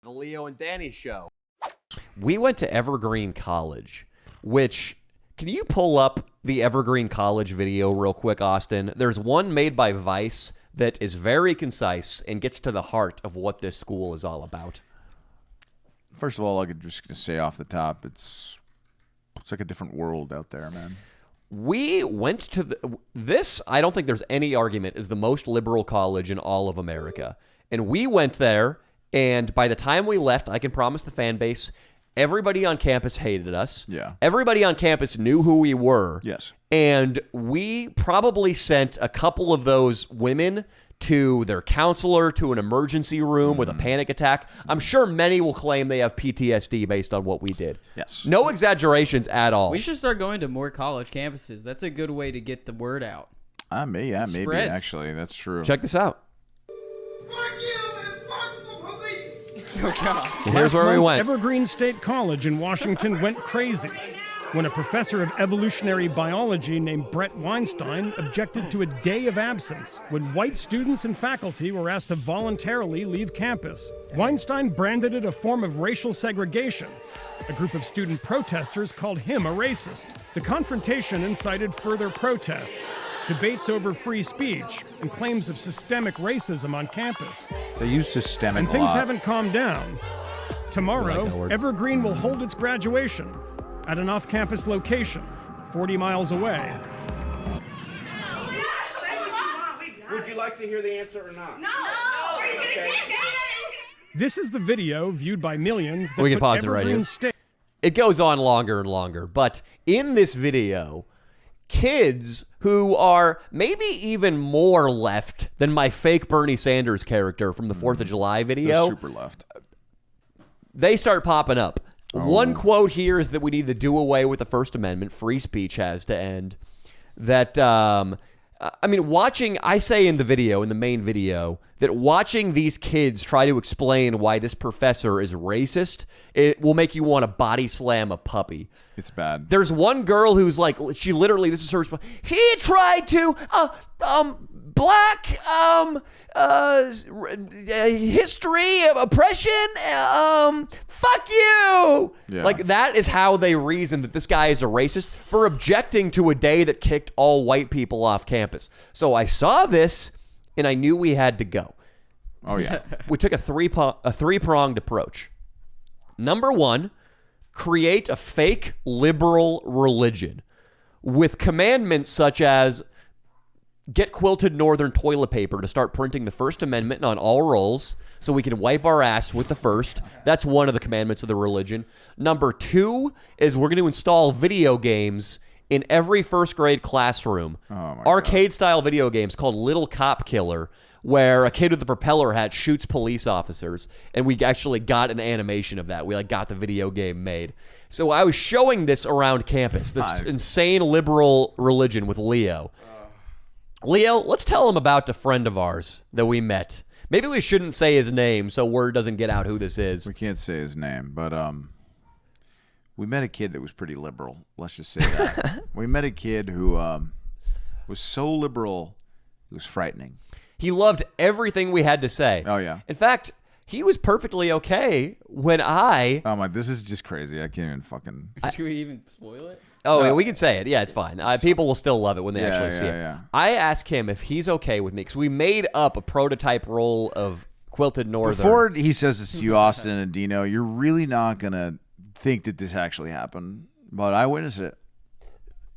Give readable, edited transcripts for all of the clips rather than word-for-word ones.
The Leo and Danny Show. We went to Evergreen College, which, can you pull up the Evergreen College video real quick, Austin? There's one made by Vice that is very concise and gets to the heart of what this school is all about. First of all, I could just say off the top, it's like a different world out there, man. We went to this, I don't think there's any argument, is the most liberal college in all of America. And we went there, and by the time we left, I can promise the fan base, everybody on campus hated us. Yeah. Everybody on campus knew who we were. Yes. And we probably sent a couple of those women to their counselor, to an emergency room with a panic attack. I'm sure many will claim they have PTSD based on what we did. Yes. No exaggerations at all. We should start going to more college campuses. That's a good way to get the word out. Maybe, actually. That's true. Check this out. Fuck you and fuck the police! Oh, God. Here's where we went. Evergreen State College in Washington went crazy when a professor of evolutionary biology named Brett Weinstein objected to a day of absence when white students and faculty were asked to voluntarily leave campus. Weinstein branded it a form of racial segregation. A group of student protesters called him a racist. The confrontation incited further protests, debates over free speech, and claims of systemic racism on campus. They use systemic And a things lot. haven't calmed down. Tomorrow, Evergreen will hold its graduation at an off-campus location, 40 miles away. Would you like to hear the answer or not? No! Okay. This is the video viewed by millions that We can put pause it right Evergreen here. State. It goes on longer and longer, but in this video, kids who are maybe even more left than my fake Bernie Sanders character from the 4th of July video, They're super left. they start popping up. One quote here is that we need to do away with the First Amendment. Free speech has to end. That, I mean, I say in the main video, that watching these kids try to explain why this professor is racist, it will make you want to body slam a puppy. It's bad. There's one girl who's like, she literally, this is her response. He tried to, black, history of oppression, fuck you. Yeah. Like, that is how they reason that this guy is a racist for objecting to a day that kicked all white people off campus. So I saw this, and I knew we had to go. Oh, yeah. We took a three-pronged approach. Number one, create a fake liberal religion with commandments such as get quilted northern toilet paper to start printing the First Amendment on all rolls so we can wipe our ass with the first. That's one of the commandments of the religion. Number two is we're going to install video games in every first grade classroom. Arcade-style video games called Little Cop Killer, where a kid with a propeller hat shoots police officers, and we actually got an animation of that. We got the video game made. So I was showing this around campus, this insane liberal religion with Leo. Leo, let's tell him about a friend of ours that we met. Maybe we shouldn't say his name so word doesn't get out who this is. We can't say his name, but we met a kid that was pretty liberal. Let's just say that. We met a kid who was so liberal, it was frightening. He loved everything we had to say. Oh, yeah. In fact, he was perfectly okay when Oh, my, this is just crazy. I can't even fucking... Should we even spoil it? Oh, yeah, we can say it. Yeah, it's fine. People will still love it when they actually see it. Yeah. I asked him if he's okay with me, because we made up a prototype roll of quilted northern. Before he says this to you, Austin and Dino, you're really not going to think that this actually happened, but I witnessed it.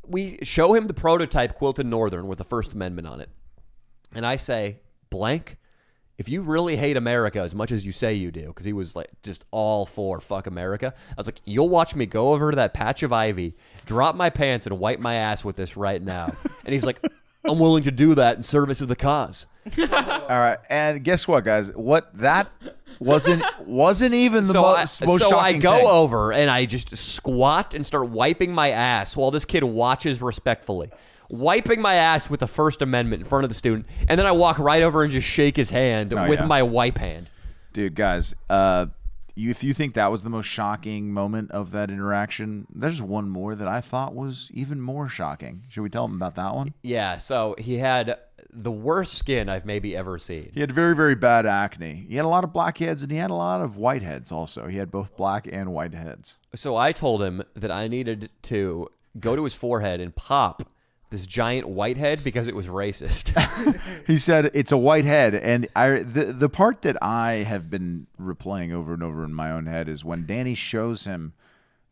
We show him the prototype quilted northern with the First Amendment on it. And I say, blank, if you really hate America as much as you say you do, because he was like just all for fuck America, I was like, you'll watch me go over to that patch of ivy, drop my pants, and wipe my ass with this right now. And he's like, I'm willing to do that in service of the cause. All right, and guess what, guys? That wasn't even the most shocking So I go thing. over and I just squat and start wiping my ass while this kid watches respectfully. Wiping my ass with the First Amendment in front of the student, and then I walk right over and just shake his hand with my wipe hand. Dude, guys, if you think that was the most shocking moment of that interaction, there's one more that I thought was even more shocking. Should we tell him about that one? Yeah, so he had the worst skin I've maybe ever seen. He had very, very bad acne. He had a lot of blackheads, and he had a lot of whiteheads also. He had both black and white heads. So I told him that I needed to go to his forehead and pop this giant whitehead because it was racist. He said it's a white head, and the part that I have been replaying over and over in my own head is when Danny shows him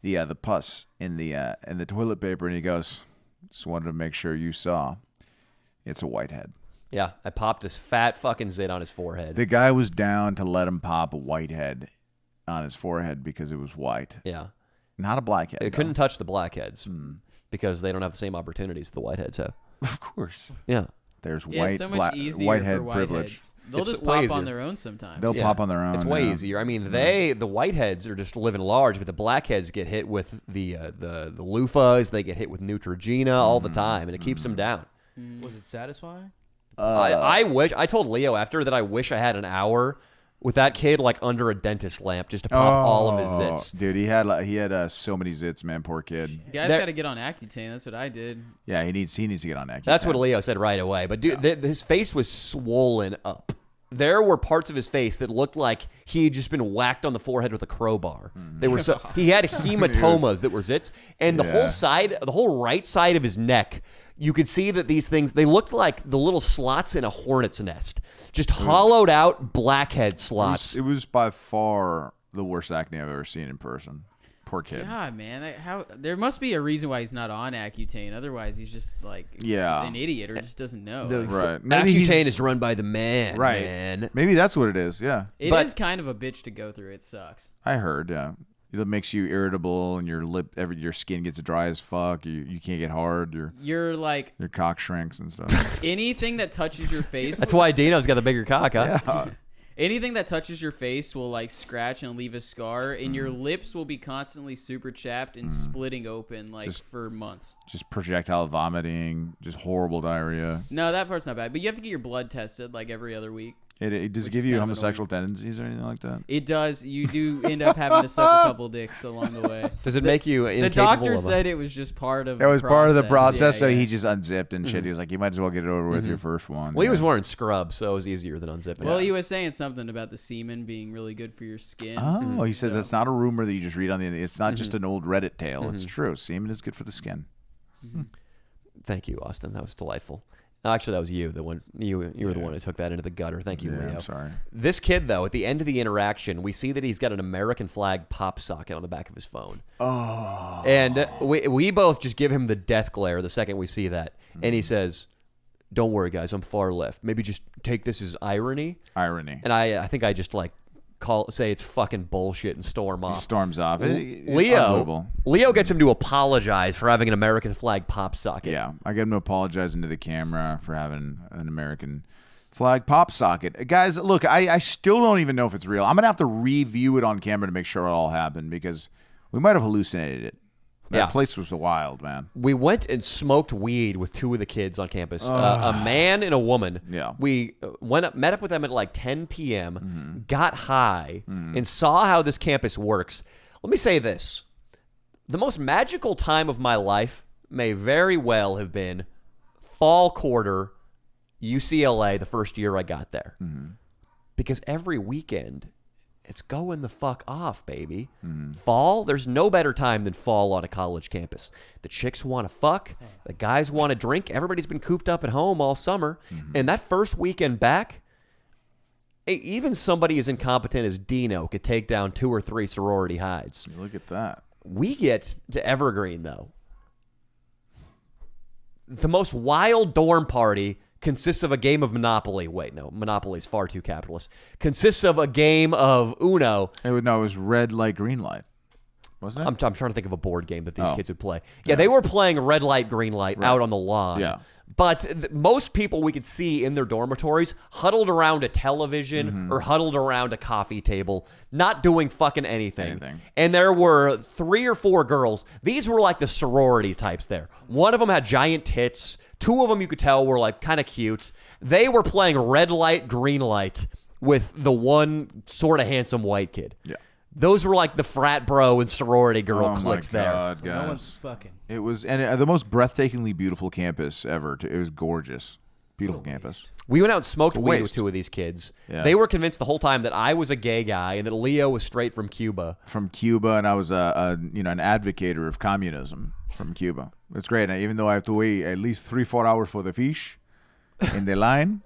the pus in the toilet paper, and he goes, "Just wanted to make sure you saw, it's a white head." Yeah, I popped this fat fucking zit on his forehead. The guy was down to let him pop a white head on his forehead because it was white, Yeah, not a blackhead. it couldn't touch the blackheads because they don't have the same opportunities the whiteheads have. Of course, Yeah. there's Yeah, it's so much easier whitehead for privilege. whiteheads. They'll It's just way pop easier. on their own sometimes. They'll pop on their own. It's way yeah. easier. I mean, the whiteheads are just living large, but the blackheads get hit with the loofahs. They get hit with Neutrogena all the time, and it keeps them down. Was it satisfying? I wish. I told Leo after that I wish I had an hour with that kid like under a dentist lamp just to pop all of his zits. Dude, he had so many zits, man. Poor kid. You guys That- got to get on Accutane. That's what I did. Yeah, he needs to get on Accutane. That's what Leo said right away. But dude, his face was swollen up. There were parts of his face that looked like he had just been whacked on the forehead with a crowbar. They were so he had hematomas that were zits, and the whole right side of his neck. You could see that these things, they looked like the little slots in a hornet's nest. Just hollowed out blackhead slots. It was by far the worst acne I've ever seen in person. Poor kid. God, man, there must be a reason why he's not on Accutane. Otherwise, he's just like an idiot or just doesn't know. Right. Accutane is run by the man, right. man. Maybe that's what it is. Yeah. It is kind of a bitch to go through. It sucks. I heard. Yeah. It makes you irritable, and your skin gets dry as fuck. You can't get hard. You're like your cock shrinks and stuff. anything that touches your face. That's why Dino's got the bigger cock, huh? Yeah. Anything that touches your face will like scratch and leave a scar, and your lips will be constantly super chapped and splitting open for months. Just projectile vomiting, just horrible diarrhea. No, that part's not bad, but you have to get your blood tested like every other week. Does it give you homosexual tendencies or anything like that? It does. You do end up having to suck a couple dicks along the way. Does it make you incapable? The doctor said it was just part of. It was part of the process, Yeah, so yeah. he just unzipped and shit. He was like, "You might as well get it over with your first one." Well, he was wearing scrubs, so it was easier than unzipping. Well, he was saying something about the semen being really good for your skin. Oh, he said that's not a rumor that you just read on the internet. It's not just an old Reddit tale. It's true. Semen is good for the skin. Thank you, Austin. That was delightful. Actually, that was you. The one you were the one who took that into the gutter. Thank you, Leo. I'm sorry. This kid, though, at the end of the interaction, we see that he's got an American flag pop socket on the back of his phone. Oh. And we both just give him the death glare the second we see that. And he says, "Don't worry, guys. I'm far left. Maybe just take this as irony." Irony. And I think I just say it's fucking bullshit and storm off. He storms off. It's Leo gets him to apologize for having an American flag pop socket. Yeah, I get him to apologize into the camera for having an American flag pop socket. Guys, look, I still don't even know if it's real. I'm going to have to review it on camera to make sure it all happened because we might have hallucinated it. That place was wild, man. We went and smoked weed with two of the kids on campus, a man and a woman. Yeah. We met up with them at like 10 p.m., got high, and saw how this campus works. Let me say this. The most magical time of my life may very well have been fall quarter, UCLA, the first year I got there. Because every weekend, it's going the fuck off, baby. Fall, there's no better time than fall on a college campus. The chicks want to fuck. The guys want to drink. Everybody's been cooped up at home all summer. And that first weekend back, even somebody as incompetent as Dino could take down 2 or 3 sorority hides. Look at that. We get to Evergreen, though. The most wild dorm party consists of a game of Monopoly. Wait, no, Monopoly is far too capitalist. Consists of a game of Uno. It was red light, green light. Wasn't it? I'm trying to think of a board game that these kids would play. Yeah, they were playing red light, green light out on the lawn. Yeah. But most people we could see in their dormitories huddled around a television or huddled around a coffee table, not doing fucking anything. And there were 3 or 4 girls. These were like the sorority types there. One of them had giant tits. 2 of them you could tell were like kind of cute. They were playing red light, green light with the one sort of handsome white kid. Yeah. Those were like the frat bro and sorority girl Oh cliques my there. God, No guys. one's fucking. It was the most breathtakingly beautiful campus ever. It was gorgeous. Beautiful campus. We went out and smoked It's a weed with waste. 2 of these kids. Yeah. They were convinced the whole time that I was a gay guy and that Leo was straight from Cuba. From Cuba, and I was an advocator of communism from Cuba. It's great. Even though I have to wait at least 3-4 hours for the fish in the line,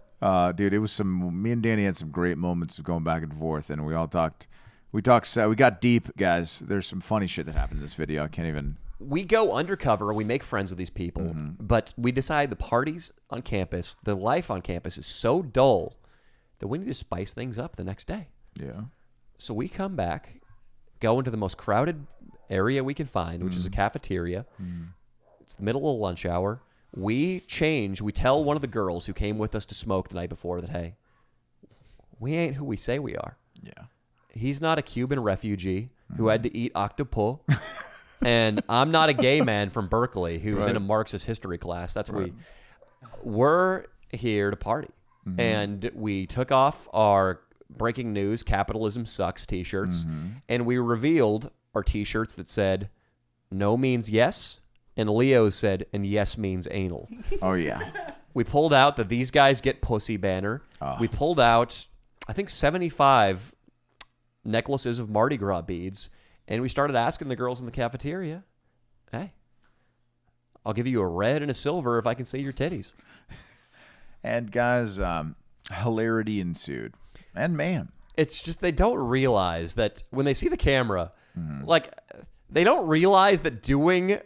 dude, it was me and Danny had some great moments of going back and forth, and we all talked. We got deep, guys. There's some funny shit that happened in this video. I can't even. We go undercover and we make friends with these people, Mm-hmm. but we decide the parties on campus, the life on campus is so dull that we need to spice things up the next day. Yeah. So we come back, go into the most crowded area we can find, which is a cafeteria. It's the middle of lunch hour. We tell one of the girls who came with us to smoke the night before that, hey, we ain't who we say we are. Yeah. He's not a Cuban refugee who had to eat octopus. And I'm not a gay man from Berkeley who's in a Marxist history class. That's we're here to party. And we took off our breaking news, capitalism sucks t-shirts, and we revealed our t-shirts that said, no means yes, and Leo's said, and yes means anal. Oh yeah. We pulled out the These Guys Get Pussy banner. We pulled out, I think, 75 necklaces of Mardi Gras beads, and we started asking the girls in the cafeteria, hey, I'll give you a red and a silver if I can see your titties. And guys, hilarity ensued. And man, It's just they don't realize that when they see the camera, like, they don't realize that doing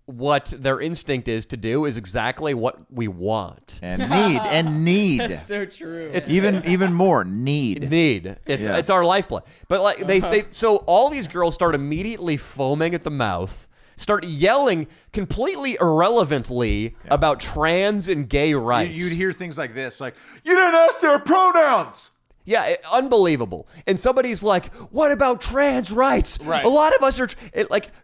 what their instinct is to do is exactly what we want. and need. That's so true. It's Even more need. It's our lifeblood. But like they so all these girls start immediately foaming at the mouth, start yelling completely irrelevantly about trans and gay rights. You'd hear things like this, like, you didn't ask their pronouns. Yeah, unbelievable. And somebody's like, "What about trans rights?" Right. A lot of us are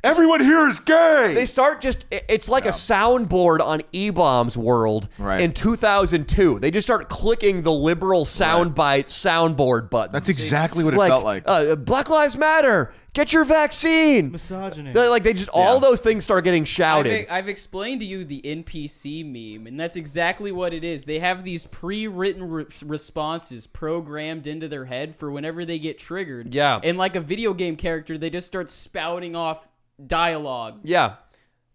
Everyone here is gay. They start it's like a soundboard on E-Bomb's World Right. in 2002. They just start clicking the liberal soundbite soundboard button. That's exactly what it felt like. Black Lives Matter. Get your vaccine. Misogyny. They just all those things start getting shouted. I've explained to you the NPC meme, and that's exactly what it is. They have these pre-written responses programmed into their head for whenever they get triggered. Yeah. And like a video game character, they just start spouting off dialogue. Yeah.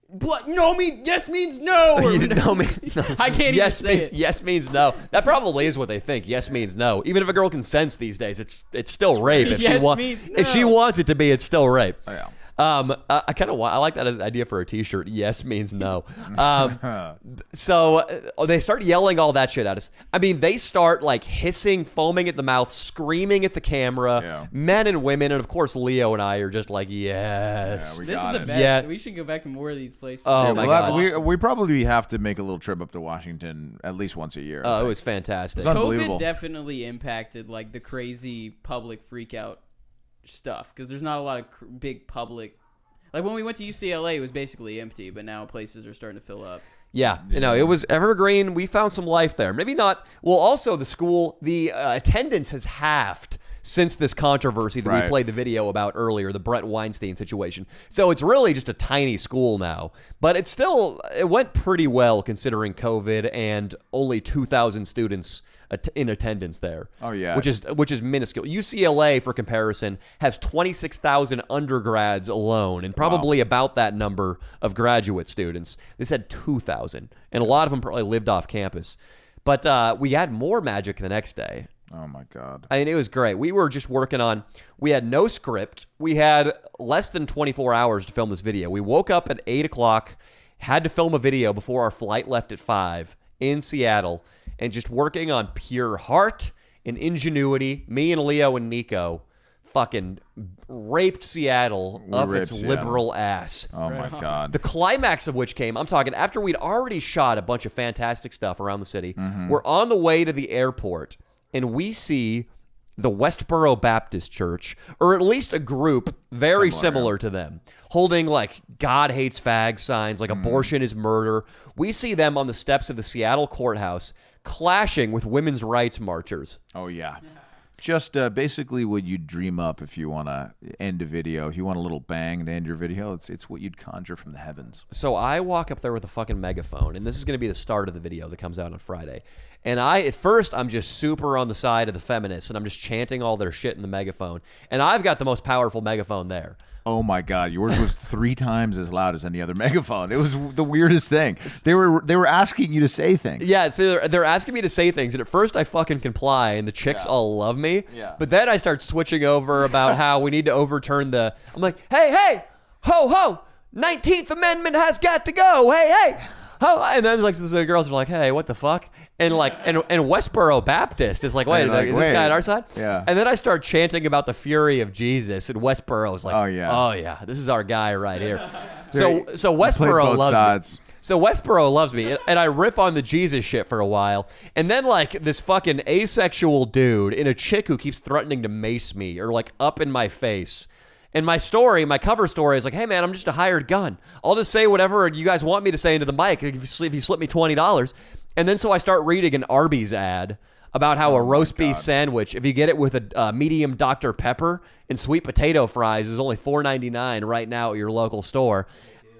Yes means no. Or You didn't know me. No. I can't yes even say means, it. Yes means no. That probably is what they think. Yes means no. Even if a girl consents these days, it's still rape. If Yes she means If she no. wants it to be, it's still rape. Oh, yeah. I like that as an idea for a T-shirt. Yes means no. So they start yelling all that shit at us. I mean, they start like hissing, foaming at the mouth, screaming at the camera. Yeah. Men and women, and of course Leo and I are just like, yes. Yeah, we This is got the it. best. Yeah. We should go back to more of these places. Oh, Yeah, my we'll God. we probably have to make a little trip up to Washington at least once a year. I Oh, it think. was fantastic. It's unbelievable. COVID definitely impacted like the crazy public freakout stuff because there's not a lot of big public. Like when we went to UCLA, it was basically empty, but now places are starting to fill up. Yeah, it was Evergreen. We found some life there. Maybe not. Well, also the school, the attendance has halved since this controversy that we Right. played the video about earlier, the Brett Weinstein situation. So it's really just a tiny school now. But it went pretty well considering COVID and only 2,000 students in attendance there. Oh, yeah. Which is minuscule. UCLA, for comparison, has 26,000 undergrads alone, and probably about that number of graduate students. This had 2,000, and a lot of them probably lived off campus. But we had more magic the next day. Oh my God. I mean, it was great. We were just working on. We had no script. We had less than 24 hours to film this video. We woke up at 8 o'clock, had to film a video before our flight left at 5 in Seattle. And just working on pure heart and ingenuity, me and Leo and Nico fucking raped Seattle up raped its Seattle. liberal ass. Oh my God. The climax of which came, I'm talking after we'd already shot a bunch of fantastic stuff around the city. We're on the way to the airport, and we see the Westboro Baptist Church, or at least a group very similar to them, holding like God hates fag signs, like abortion is murder. We see them on the steps of the Seattle courthouse clashing with women's rights marchers. Oh yeah. Just basically what you'd dream up if you want to end a video. If you want a little bang to end your video, it's what you'd conjure from the heavens. So I walk up there with a fucking megaphone, and this is going to be the start of the video that comes out on Friday. And at first, I'm just super on the side of the feminists, and I'm just chanting all their shit in the megaphone. And I've got the most powerful megaphone there. Oh my God, yours was 3 times as loud as any other megaphone. It was the weirdest thing. They were asking you to say things. Yeah, so they're asking me to say things, and at first I fucking comply, and the chicks all love me. Yeah. But then I start switching over about how we need to overturn the. I'm like, hey, ho ho, 19th Amendment has got to go. Hey, ho. And then like the girls are like, hey, what the fuck? And like, and Westboro Baptist is like, wait, is this guy on our side? Yeah. And then I start chanting about the fury of Jesus, and Westboro is like, oh yeah, this is our guy right here. Yeah, So played Westboro both loves sides. me. So Westboro loves me, and I riff on the Jesus shit for a while, and then like this fucking asexual dude and a chick who keeps threatening to mace me or like up in my face. And my cover story is like, hey man, I'm just a hired gun. I'll just say whatever you guys want me to say into the mic if you slip me $20. And then so I start reading an Arby's ad about how a roast beef sandwich, if you get it with a medium Dr. Pepper and sweet potato fries, is only $4.99 right now at your local store.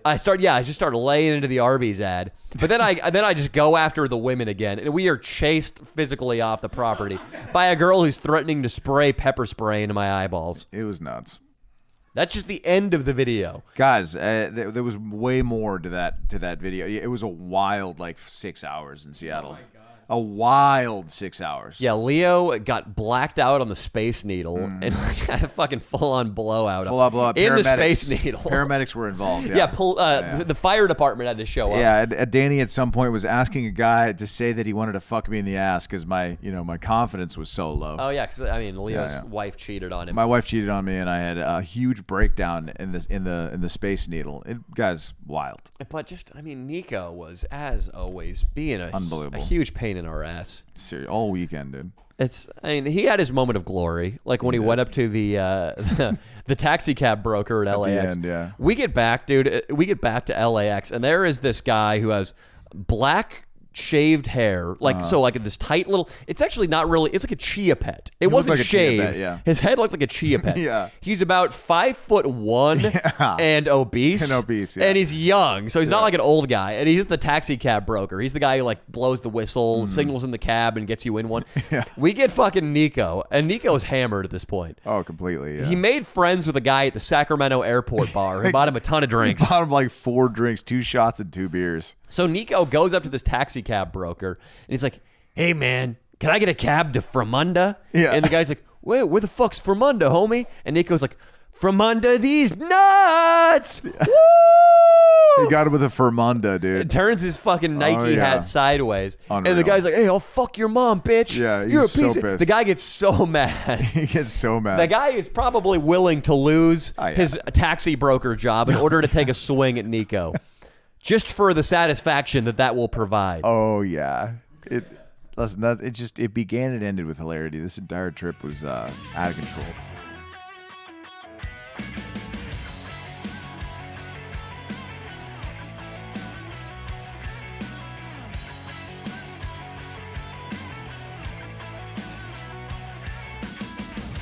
I just started laying into the Arby's ad. But then I just go after the women again, and we are chased physically off the property by a girl who's threatening to spray pepper spray into my eyeballs. It was nuts. That's just the end of the video. Guys, there was way more to that video. It was a wild 6 hours in Seattle. Oh my God. A wild 6 hours. Yeah, Leo got blacked out on the Space Needle and had a fucking full-on blowout. Full-on blowout. In the Space Needle. Paramedics were involved. Yeah, the fire department had to show up. Yeah, Danny at some point was asking a guy to say that he wanted to fuck me in the ass because my confidence was so low. Oh yeah, because Leo's wife cheated on him. My wife cheated on me, and I had a huge breakdown in the Space Needle. Guys, wild. But Nico was, as always, being unbelievable, a huge pain in our ass. Seriously, all weekend, dude. He had his moment of glory, like when he went up to the taxi cab broker at LAX. The end, yeah. We get back, dude. We get back to LAX, and there is this guy who has black shaved hair, like this tight little. It's actually not really. It's like a chia pet. It wasn't like a chia shaved. pet, yeah. His head looked like a chia pet. Yeah. He's about 5'1" and obese. Yeah. And he's young, so he's not like an old guy. And he's the taxi cab broker. He's the guy who blows the whistle, signals in the cab, and gets you in one. Yeah. We get fucking Nico, and Nico's hammered at this point. Oh, completely. Yeah. He made friends with a guy at the Sacramento airport bar who bought him a ton of drinks. He bought him 4 drinks, 2 shots, and 2 beers. So Nico goes up to this taxi cab broker, and he's like, hey, man, can I get a cab to Fremunda? Yeah. And the guy's like, wait, where the fuck's Fremunda, homie? And Nico's like, from under these nuts! Woo! He got him with a Fermunda, dude. It turns his fucking Nike hat sideways. Unreal. And the guy's like, hey, I'll fuck your mom, bitch. Yeah, You're a he's piece so of... pissed. The guy gets so mad. He gets so mad. The guy is probably willing to lose his taxi broker job in order to take a swing at Nico. Just for the satisfaction that will provide. Oh yeah. It began and ended with hilarity. This entire trip was out of control.